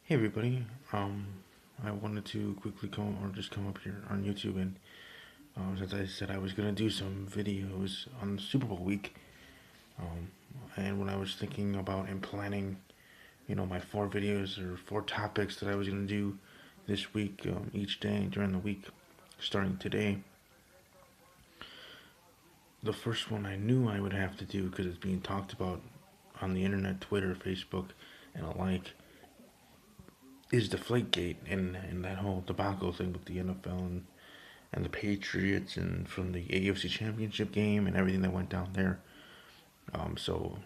Hey everybody, I wanted to quickly come up here on YouTube and since I said I was gonna do some videos on Super Bowl week, um, and when I was thinking about and planning, my 4 videos or 4 topics that I was gonna do this week, each day during the week, starting today, the first one I knew I would have to do because it's being talked about on the internet, Twitter, Facebook, and alike, is Deflategate and that whole debacle thing with the NFL and the Patriots and from the AFC Championship game and everything that went down there. So,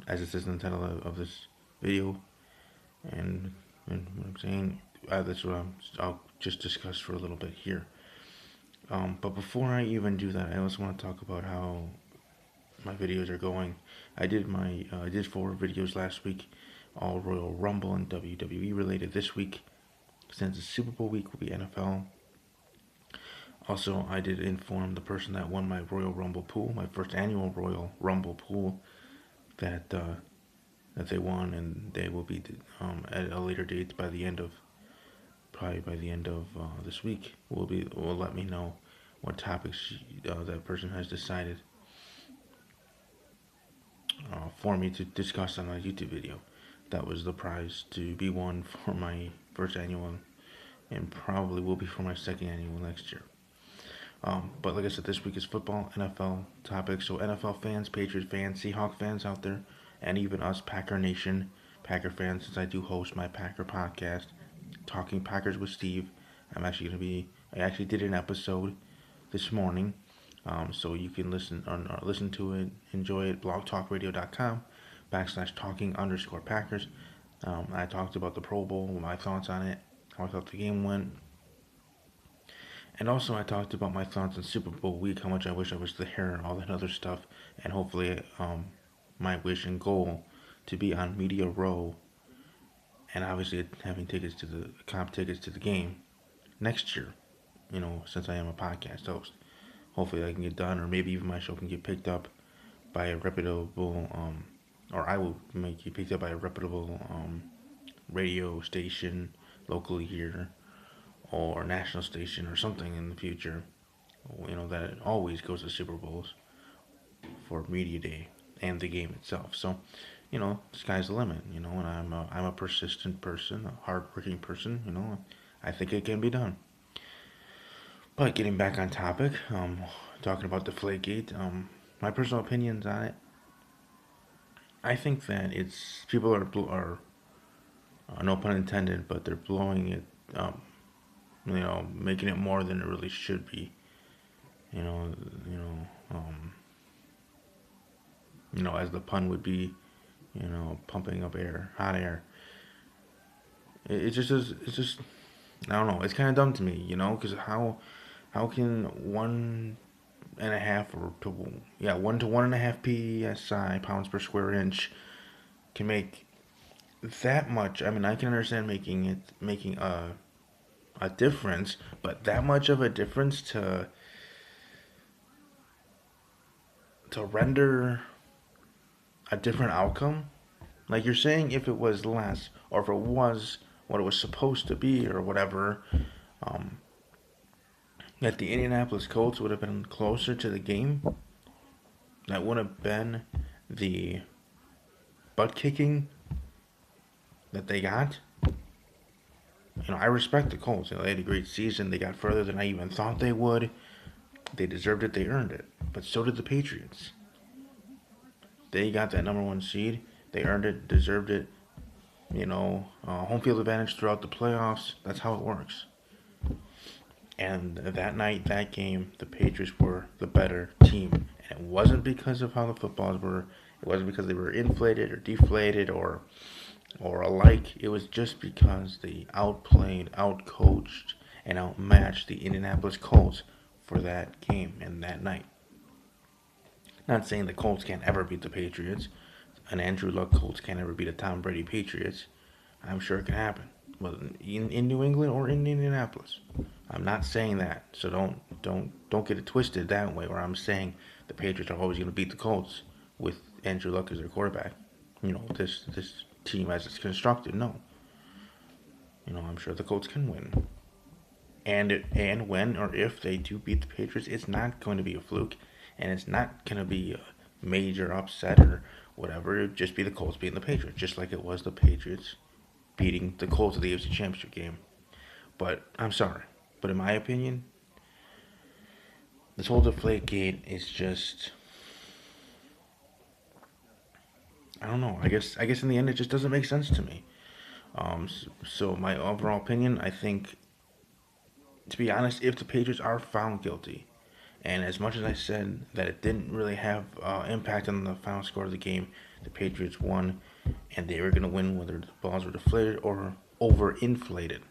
as it says in the title of this video, and, and what I'm saying, that's what I'll just discuss for a little bit here. But before I even do that, I also want to talk about how my videos are going. I did 4 videos last week, all Royal Rumble and WWE related. This week, since the Super Bowl week will be NFL. Also, I did inform the person that won my Royal Rumble pool, my first annual Royal Rumble pool, that that they won, and they will be at a later date by the end of probably by the end of this week. Will let me know what topics that person has decided for me to discuss on a YouTube video. That was the prize to be won for my first annual, and probably will be for my second annual next year. But like I said, this week is football, NFL topics. So NFL fans, Patriots fans, Seahawk fans out there, and even us Packer Nation, Packer fans, since I do host my Packer podcast, Talking Packers with Steve. I actually did an episode this morning. So you can listen to it, enjoy it, blogtalkradio.com/ talking_Packers. I talked about the Pro Bowl, my thoughts on it, how I thought the game went, and also, I talked about my thoughts on Super Bowl week, how much I wish I was there, all that other stuff, and hopefully, my wish and goal to be on Media Row, and obviously having comp tickets to the game next year. Since I am a podcast host, hopefully I can get done, or maybe even my show can get picked up by a reputable, or I will make it picked up by a reputable radio station locally here or national station or something in the future. That always goes to Super Bowls for media day and the game itself. So, sky's the limit. And I'm a persistent person, a hardworking person. I think it can be done. But getting back on topic, talking about Deflategate, my personal opinions on it. I think that it's people are no pun intended, but they're blowing it. Making it more than it really should be. You know, you know, um, as the pun would be, pumping up air, hot air. It's just, I don't know. It's kind of dumb to me, because how can 1.5 or to 1 to 1.5 psi pounds per square inch can make that much? I mean, I can understand making a difference, but that much of a difference to render a different outcome? Like you're saying, if it was less, or if it was what it was supposed to be, or whatever, um, that the Indianapolis Colts would have been closer to the game. That would have been the butt kicking that they got. I respect the Colts. They had a great season. They got further than I even thought they would. They deserved it. They earned it. But so did the Patriots. They got that #1 seed. They earned it, deserved it. Home field advantage throughout the playoffs. That's how it works. And that night, that game, the Patriots were the better team. And it wasn't because of how the footballs were. It wasn't because they were inflated or deflated or alike. It was just because they outplayed, outcoached, and outmatched the Indianapolis Colts for that game and that night. Not saying the Colts can't ever beat the Patriots. An Andrew Luck Colts can't ever beat a Tom Brady Patriots. I'm sure it can happen. Well, in New England or in Indianapolis. I'm not saying that. So don't get it twisted that way, where I'm saying the Patriots are always going to beat the Colts with Andrew Luck as their quarterback. This team as it's constructed. No. I'm sure the Colts can win. And when or if they do beat the Patriots, it's not going to be a fluke, and it's not going to be a major upset or whatever. It'd just be the Colts beating the Patriots, just like it was the Patriots beating the Colts at the AFC Championship game. But I'm sorry, but in my opinion, this whole Deflategate is just, I don't know. I guess in the end it just doesn't make sense to me. So my overall opinion, I think, to be honest, if the Patriots are found guilty, and as much as I said that it didn't really have impact on the final score of the game, the Patriots won, and they were going to win whether the balls were deflated or overinflated.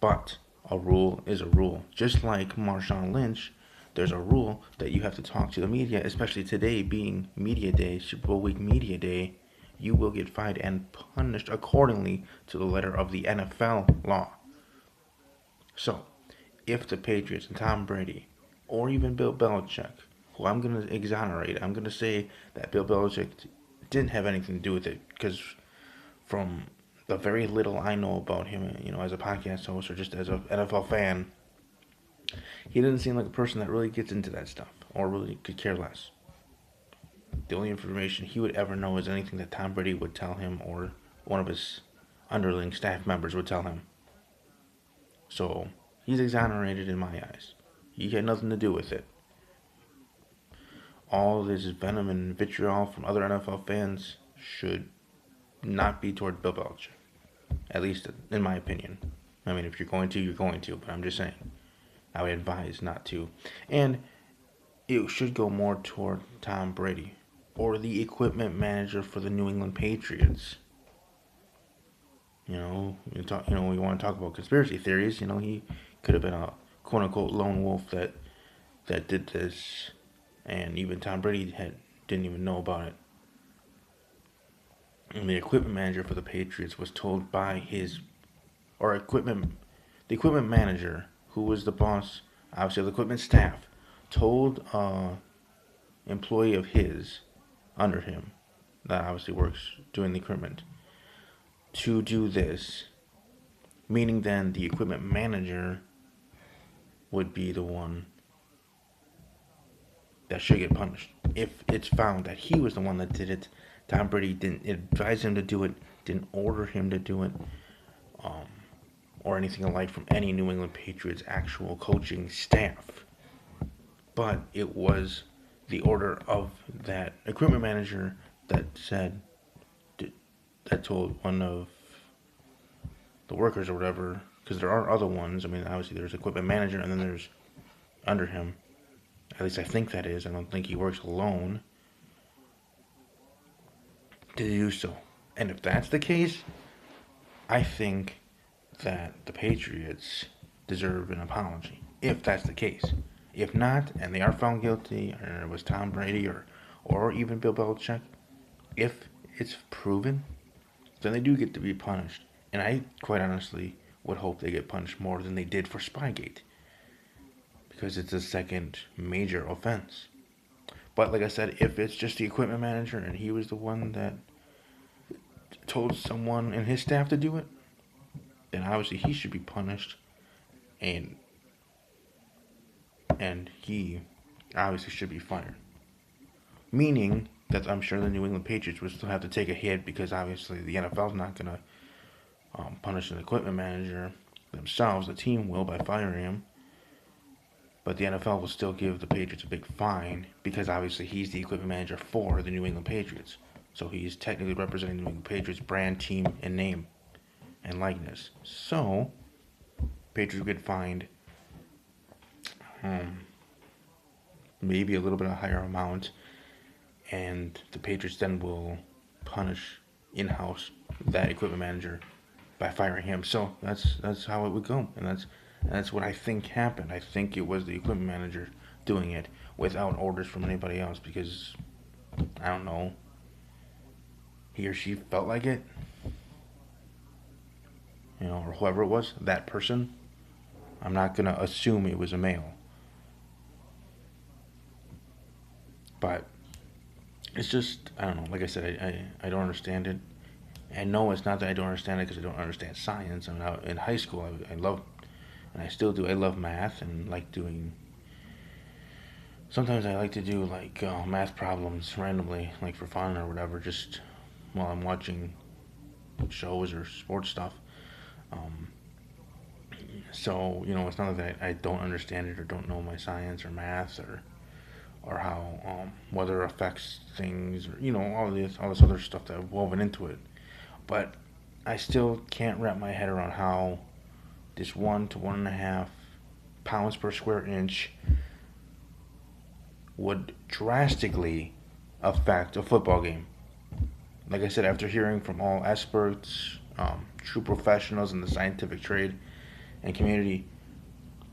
But a rule is a rule. Just like Marshawn Lynch, there's a rule that you have to talk to the media, especially today being Media Day, Super Bowl Week Media Day. You will get fined and punished accordingly to the letter of the NFL law. So, if the Patriots and Tom Brady, or even Bill Belichick, who I'm going to exonerate, I'm going to say that Bill Belichick didn't have anything to do with it, because from the very little I know about him, as a podcast host or just as an NFL fan, he doesn't seem like a person that really gets into that stuff or really could care less. The only information he would ever know is anything that Tom Brady would tell him or one of his underling staff members would tell him. So he's exonerated in my eyes. He had nothing to do with it. All this venom and vitriol from other NFL fans should not be toward Bill Belichick. At least in my opinion. I mean, if you're going to, you're going to, but I'm just saying. I would advise not to. And it should go more toward Tom Brady or the equipment manager for the New England Patriots. We want to talk about conspiracy theories. He could have been a quote unquote lone wolf that did this, and even Tom Brady didn't even know about it. And the equipment manager for the Patriots was told by the equipment manager, who was the boss, obviously of the equipment staff, told employee of his under him that obviously works doing the equipment to do this, meaning then the equipment manager would be the one that should get punished. If it's found that he was the one that did it, Tom Brady didn't advise him to do it, didn't order him to do it, or anything alike from any New England Patriots actual coaching staff. But it was the order of that equipment manager that told one of the workers or whatever, because there are other ones. I mean, obviously there's equipment manager and then there's under him. At least I think that is. I don't think he works alone to do so. And if that's the case, I think that the Patriots deserve an apology. If that's the case. If not, and they are found guilty, or it was Tom Brady or even Bill Belichick, if it's proven, then they do get to be punished. And I quite honestly would hope they get punished more than they did for Spygate, because it's a second major offense. But like I said, if it's just the equipment manager and he was the one that told someone in his staff to do it, then obviously he should be punished, and he obviously should be fired. Meaning that I'm sure the New England Patriots would still have to take a hit, because obviously the NFL's not going to punish an equipment manager themselves. The team will, by firing him. But the NFL will still give the Patriots a big fine, because obviously he's the equipment manager for the New England Patriots. So he's technically representing the New England Patriots brand, team, and name and likeness. So Patriots get fined maybe a little bit of a higher amount, and the Patriots then will punish in-house that equipment manager by firing him. So that's how it would go, and that's what I think happened. I think it was the equipment manager doing it without orders from anybody else, because I don't know, he or she felt like it, or whoever it was, that person. I'm not gonna assume it was a male, but it's just, I don't know. Like I said, I don't understand it, And no, it's not that I don't understand it because I don't understand science. I mean, in high school, I love, and I still do. I love math and like doing. Sometimes I like to do like math problems randomly, like for fun or whatever, just while I'm watching shows or sports stuff. Um, so it's not that I don't understand it or don't know my science or math or how weather affects things or all this other stuff that I've woven into it. But I still can't wrap my head around how this 1 to 1.5 pounds per square inch would drastically affect a football game. Like I said, after hearing from all experts, true professionals in the scientific trade and community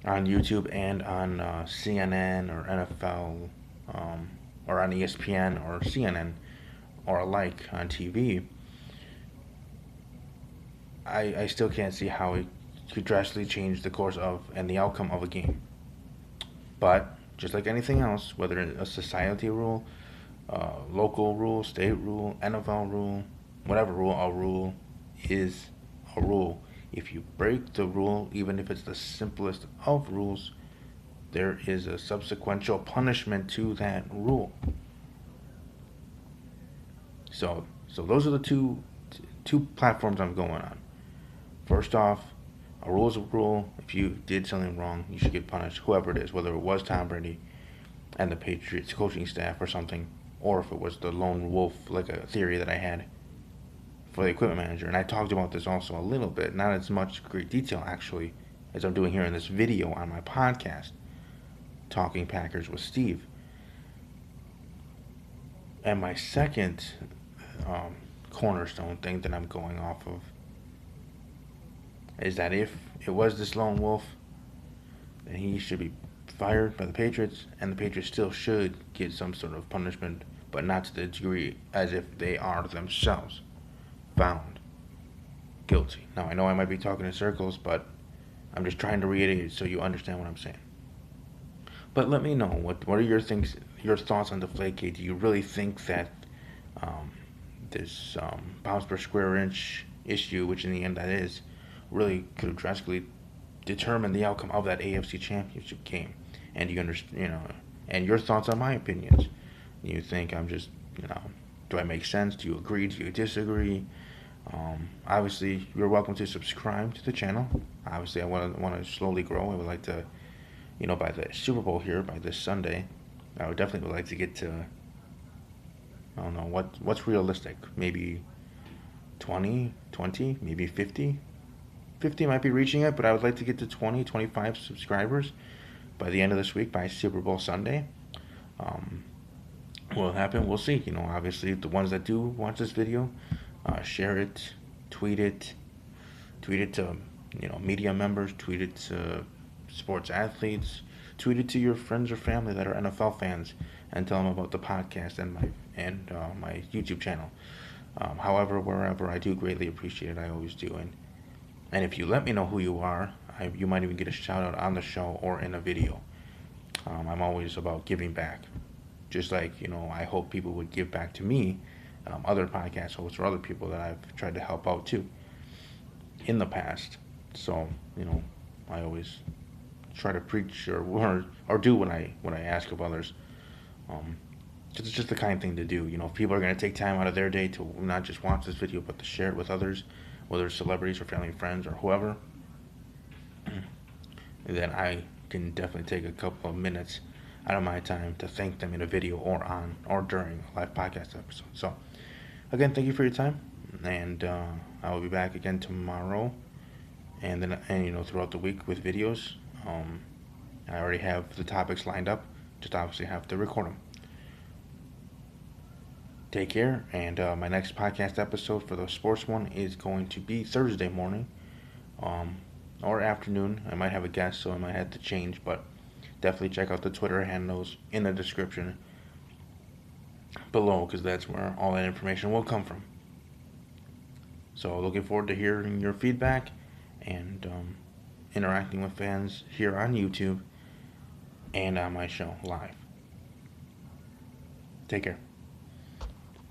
on YouTube and on CNN or NFL or on ESPN or CNN or alike on TV, I still can't see how it could drastically change the course of and the outcome of a game. But just like anything else, whether it's a society rule, local rule, state rule, NFL rule, whatever rule, a rule is a rule. If you break the rule, even if it's the simplest of rules, there is a subsequential punishment to that rule. So those are the two platforms I'm going on. First off, a rule is a rule. If you did something wrong, you should get punished, whoever it is, whether it was Tom Brady and the Patriots coaching staff or something, or if it was the lone wolf, like a theory that I had for the equipment manager. And I talked about this also a little bit, not as much great detail actually, as I'm doing here in this video on my podcast, Talking Packers with Steve. And my second cornerstone thing that I'm going off of is that if it was this lone wolf, then he should be fired by the Patriots, and the Patriots still should get some sort of punishment, but not to the degree as if they are themselves found guilty. Now, I know I might be talking in circles, but I'm just trying to reiterate so you understand what I'm saying. But let me know, what are your thoughts on Deflategate? Do you really think that this pounds per square inch issue, which in the end that is, really could have drastically determined the outcome of that AFC Championship game? And you understand, and your thoughts on my opinions? You think I'm just, do I make sense? Do you agree? Do you disagree? Obviously, you're welcome to subscribe to the channel. Obviously, I want to slowly grow. I would like to, by the Super Bowl here, by this Sunday, I would definitely like to get to, I don't know, what's realistic? Maybe 20, maybe 50. 50 might be reaching it, but I would like to get to 20, 25 subscribers by the end of this week, by Super Bowl Sunday. What'll happen, we'll see. Obviously, the ones that do watch this video, share it, tweet it to, media members, tweet it to sports athletes, tweet it to your friends or family that are NFL fans, and tell them about the podcast and my YouTube channel. However, wherever, I do greatly appreciate it. I always do. And if you let me know who you are, you might even get a shout out on the show or in a video. I'm always about giving back. Just like, I hope people would give back to me, other podcast hosts or other people that I've tried to help out too in the past. So, I always try to preach or do what I ask of others. It's just the kind thing to do. If people are going to take time out of their day to not just watch this video, but to share it with others, whether it's celebrities or family and friends or whoever, then I can definitely take a couple of minutes out of my time to thank them in a video or during a live podcast episode. So, again, thank you for your time, and I will be back again tomorrow, and then throughout the week with videos. I already have the topics lined up, just obviously have to record them. Take care, and my next podcast episode for the sports one is going to be Thursday morning, or afternoon. I might have a guest, so I might have to change, but definitely check out the Twitter handles in the description below, because that's where all that information will come from. So looking forward to hearing your feedback and interacting with fans here on YouTube and on my show live. Take care.